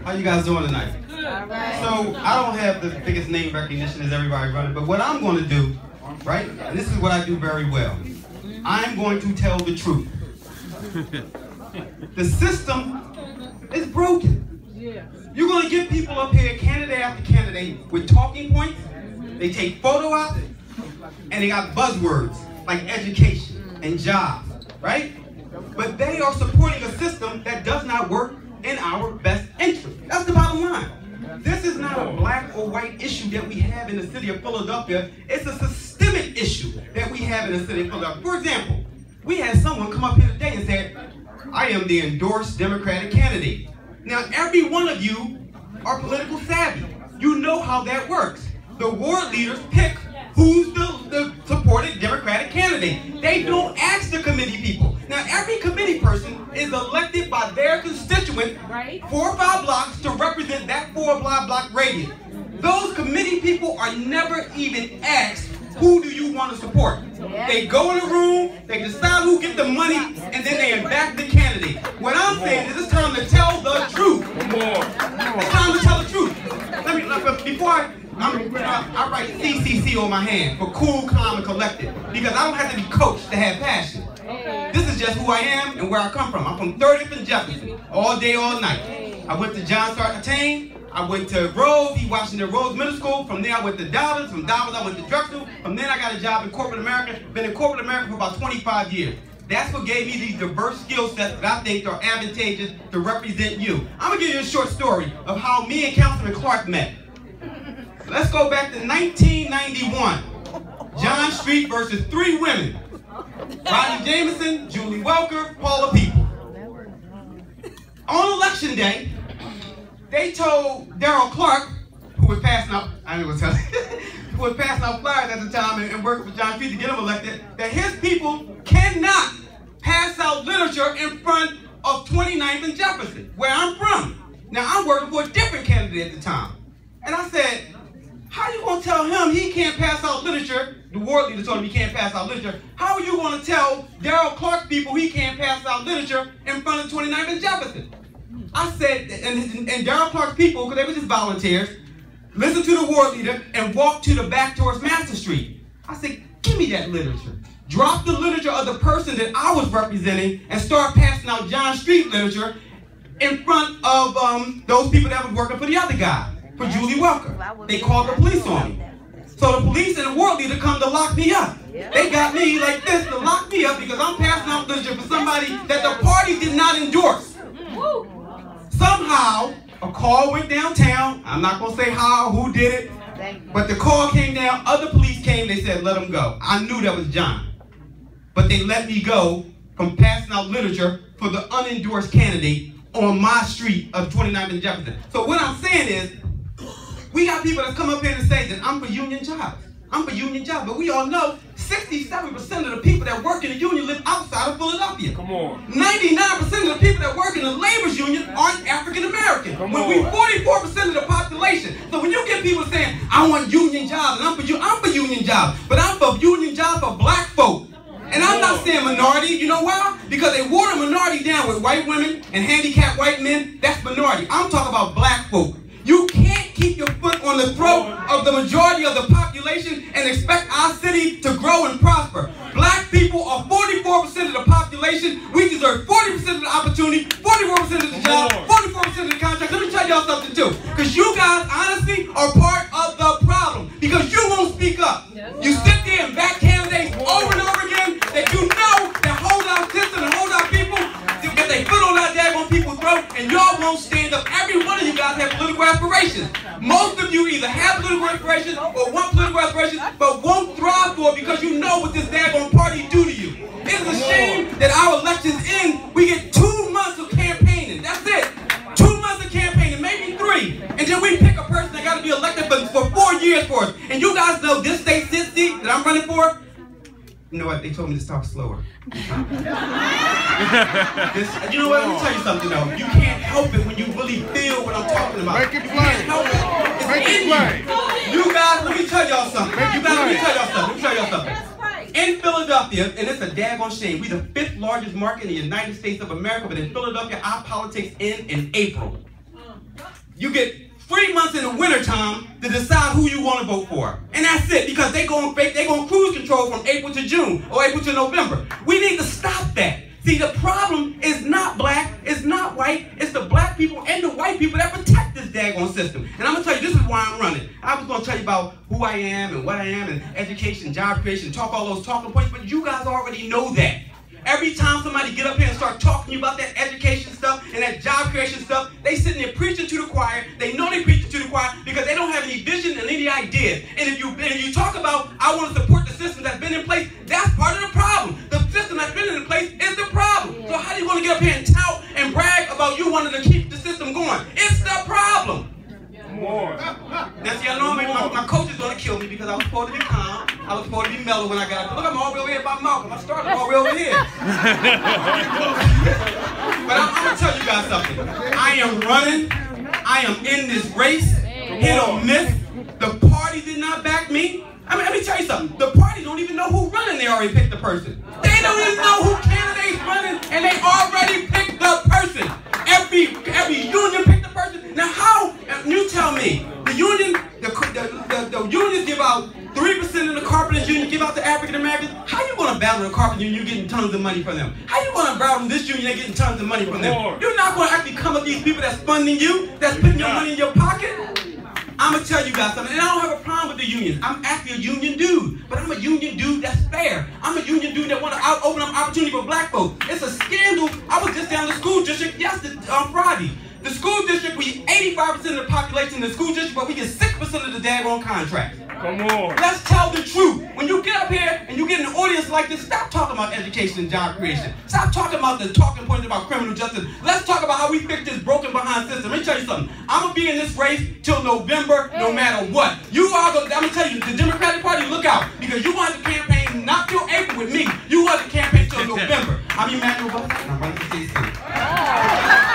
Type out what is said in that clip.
How you guys doing tonight? Good. All right. So I don't have the biggest name recognition as everybody running, but what I'm going to do, right? And this is what I do very well. I'm going to tell the truth. The system is broken. Yeah. You're going to get people up here, candidate after candidate, with talking points. They take photo ops, and they got buzzwords like education and jobs, right? But they are supporting a system that does not work in our best interest. That's the bottom line. This is not a black or white issue that we have in the city of Philadelphia. It's a systemic issue that we have in the city of Philadelphia. For example, we had someone come up here today and said, I am the endorsed Democratic candidate. Now, every one of you are political savvy. You know how that works. The ward leaders pick who's the supported Democratic candidate. They don't ask the committee people. Now, every committee person is elected by their constituent 4 or 5 blocks to represent that 4 block radius. Those committee people are never even asked, who do you want to support? They go in a room, they decide who gets the money, and then they back the candidate. What I'm saying is it's time to tell the truth. It's time to tell the truth. Before I write CCC on my hand for cool, calm, and collected, because I don't have to be coached to have passion. This is just who I am and where I come from. I'm from 30th and Jefferson, all day, all night. I went to John Sartain. I went to Rhodes, Washington Rhodes Middle School. From there I went to Dobbins. From Dobbins I went to Drexel. From then I got a job in corporate America. Been in corporate America for about 25 years. That's what gave me these diverse skill sets that I think are advantageous to represent you. I'm gonna give you a short story of how me and Councilman Clark met. Let's go back to 1991. John Street versus 3 women. Rodney Jameson, Julie Welker, Paula People. On election day, they told Darrell Clark, who was passing out, who was passing out flyers at the time and working for John Street to get him elected, that his people cannot pass out literature in front of 29th and Jefferson, where I'm from. Now, I'm working for a different candidate at the time. And I said, how you going to tell him he can't pass out literature? The ward leader told him he can't pass out literature. How are you going to tell Darrell Clark's people he can't pass out literature in front of 29th and Jefferson? I said, and Darrell Clark's people, because they were just volunteers, listened to the ward leader and walked to the back towards Master Street. I said, give me that literature. Drop the literature of the person that I was representing and start passing out John Street literature in front of those people that was working for the other guy, for Julie Welker. They called the police on me. So the police and the ward leader come to lock me up. They got me like this to lock me up because I'm passing out literature for somebody that the party did not endorse. Somehow, a call went downtown. I'm not going to say how or who did it, but the call came down. Other police came. They said, let him go. I knew that was John. But they let me go from passing out literature for the unendorsed candidate on my street of 29th and Jefferson. So what I'm saying is, we got people that come up here and say that I'm for union jobs. I'm for union jobs. But we all know 67% of the people that work in the union live outside of Philadelphia. Come on. 99% of the people that work in the labor's union aren't African American. When we 44% of the population. So when you get people saying, I want union jobs, and I'm for union jobs, but I'm for union jobs for black folk. And I'm not saying minority, you know why? Because they water minority down with white women and handicapped white men. That's minority. I'm talking about black folk. You can't keep your foot on the throat of the majority of the population and expect our city to grow and prosper. Black people are 44% of the population. We deserve 40% of the opportunity, 44% of the job, 44% of the contract. Let me tell y'all something too. Because you guys, honestly, are part of the problem. Because you won't speak up. You sit there and back candidates over and over again that you know that hold our system and hold our people, that they put on our daggone people's throat, and y'all won't stand up. Every one of you guys have political aspirations. Most of you either have political aspirations or want political aspirations, but won't thrive for it because you know what this daggone party do to you. It's a shame that our elections end, we get 2 months of campaigning. That's it. 2 months of campaigning, maybe 3. And then we pick a person that got to be elected for 4 years for us. And you guys know this state seat that I'm running for, you know what, they told me to talk slower. You know what, let me tell you something though. You can't help it when you really feel what I'm talking about. Make it plain. Make it plain. You guys, let me tell y'all something. Let me tell y'all something. In Philadelphia, and it's a daggone shame, we're the 5th largest market in the United States of America, but in Philadelphia, our politics end in April. you get 3 months in the wintertime to decide who you want to vote for. And that's it, because they're going to cruise control from April to June or April to November. We need to stop that. See, the problem is not black, it's not white, it's the black people and the white people that protect this daggone system. And I'm going to tell you, this is why I'm running. I was going to tell you about who I am and what I am and education, job creation, talk all those talking points, but you guys already know that. Every time somebody get up here and start talking to you about that education stuff and that job creation stuff, they sitting there preaching to the choir. They know they preaching to the choir because they don't have any vision and any ideas. And if you talk about, I want to support the system that's been in place, that's part of the problem. The system that's been in place is the problem. So how are you going to get up here and tout and brag about you wanting to keep the system going? It's the problem. More. Now see, I know my coach is going to kill me because I was supposed to be calm. I was supposed to be mellow when I got up. Look, I'm all the way over here by Malcolm. I started all the way over here. But I'm going to tell you guys something. I am running. I am in this race. Hit or miss. The party did not back me. I mean, let me tell you something. The party don't even know who running. They already picked the person. They don't even know who candidate's running, and they already picked the person. Every union picked the person. Now how? You tell me. The union, the unions give out 3% of the carpenters union give out to African Americans. How you going to battle the carpenter union? You're getting tons of money from them. How you going to battle this union? They're getting tons of money from them. You're not going to actually come at these people that's funding you, that's putting your money in your pocket. I'm going to tell you guys something, and I don't have a problem with the unions. I'm actually a union dude, but I'm a union dude that's fair. I'm a union dude that want to open up opportunity for black folks. It's a scandal. I was just down the school district on Friday. The school district, we 85% of the population in the school district, but we get 6% of the daggone contracts. Come on. Let's tell the truth. When you get up here and you get in an audience like this, stop talking about education and job creation. Stop talking about the talking points about criminal justice. Let's talk about how we fix this broken behind system. Let me tell you something. I'm going to be in this race till November no matter what. You are going to, I'm going to tell you, the Democratic Party, look out. Because you want to campaign not till April with me. You want to campaign till November. I'm Emmanuel Bussie, and I'm running for state.